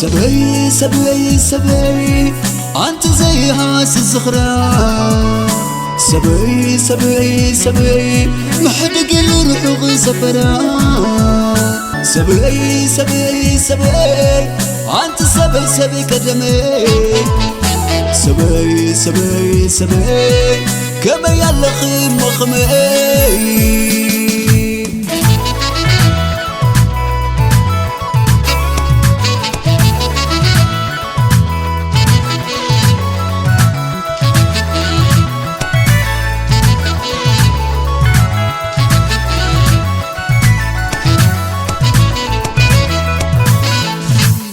سبي سبي سبي أنت زي هاس الزخرة سبي سبي سبي محدق الروح سفرة سبي سبي سبي أنت سبي سبي كدمي سبي سبي سبي كما يلخي مخمي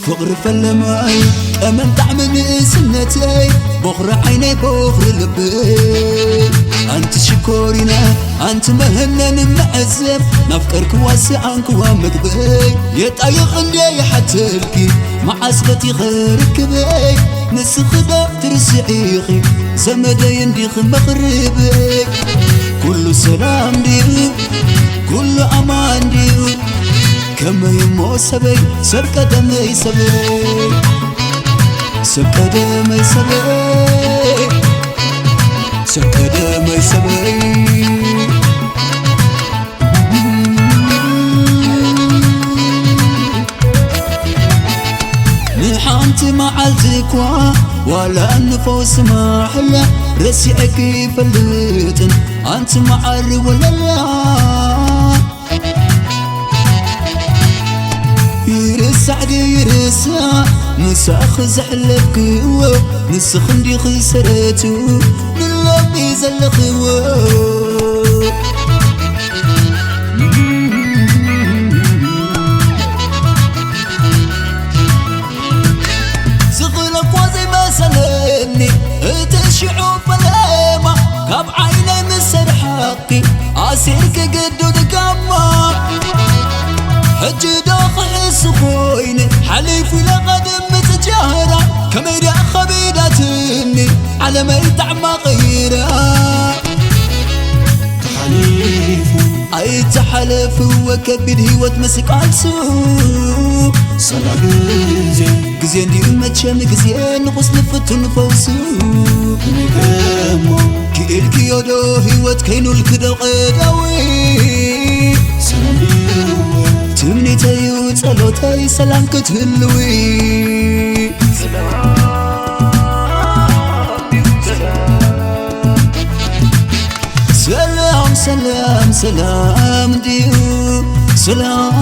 فقر فلماي أمن تعمل سنتي بخر عيني بخر لبي أنت شكورنا أنت مهنن معزب نفكرك واسعنك ومقبي يتأيخ اللي حتلكي مع أسبتي غيرك بي نسخدا ترسعيخي زمدين ديخ مغربي كل سلام ديو كل أمان ديو كما يمو سبي سبك دمي سبي سبك دمي سبي سبك دمي سبي نحانت معلتك ولا النفوس ما حلا رسيعك فلتن أنت معري ولا لا يرسعدي يرسع نسخ زحلك نسخ ندي خسرته نلبي زلخو زغلك وزي ما سلمني تشعو فلما كاب عيني مسر حقي عسيرك قدو دقاما حج داخل سخويني حليفي لقدم متجاهرة كميرا خبيداتني على ما يتعمى غيرا حليفي أي تحلف وكبد هيوت مسك عالسو صلاة قزين دي أمتشم قزين نقص نفتن فوسو نقامو كيل كيودو هيوت كينو الكدا قداوي تمنيتي وصلوتي سلام كتهلوي سلام سلام سلام ديو سلام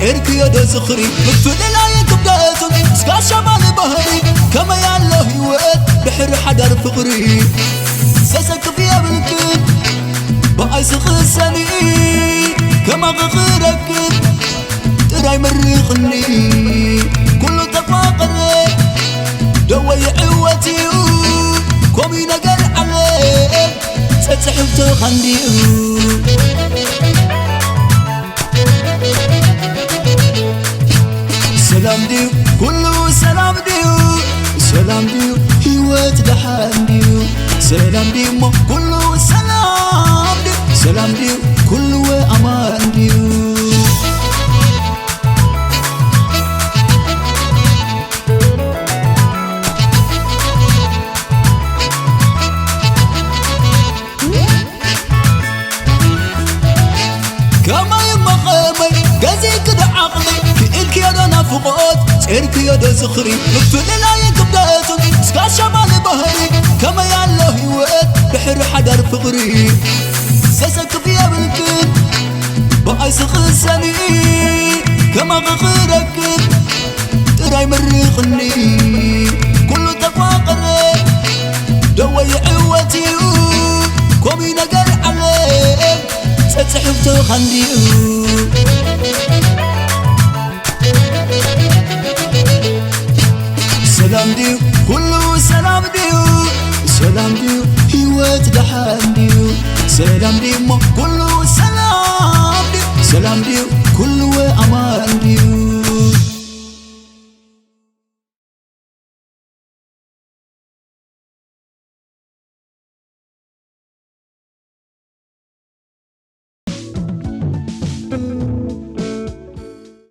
سيرك يا دو زخري مفتول لا يكبداتو سكا شمال بهري كما يالله هيوات بحر حدر فقري ساسك فيها بالكد بقاي سخساني كما غغيرك تراي مريخني كله تفاقني دوي عوتي كومي نقل عليك ستسحبتو خنديو سلام ديو كله سلام ديو سلام ديو هيوات دحان ديو سلام ديو كله سلام ديو سلام ديو كله أمان ديو كما يمقامي قزيك دعقلي كإلك يا دنا فقوت سيرك يا دو زخري مفتول لا يكبداتو سكا شمال بهري كما يالله هيوات بحر حدر فقري ساسك فيها بالكد بقاي سخساني كما غغيرك تراي مريخني كله تفاقني دوي عوتي كومي نقل عليك ستسحبتو خنديو سلام ديو كله سلام ديو سلام ديو هيوات دحان ديو سلام ديو كله سلام ديو سلام ديو كل أمان ديو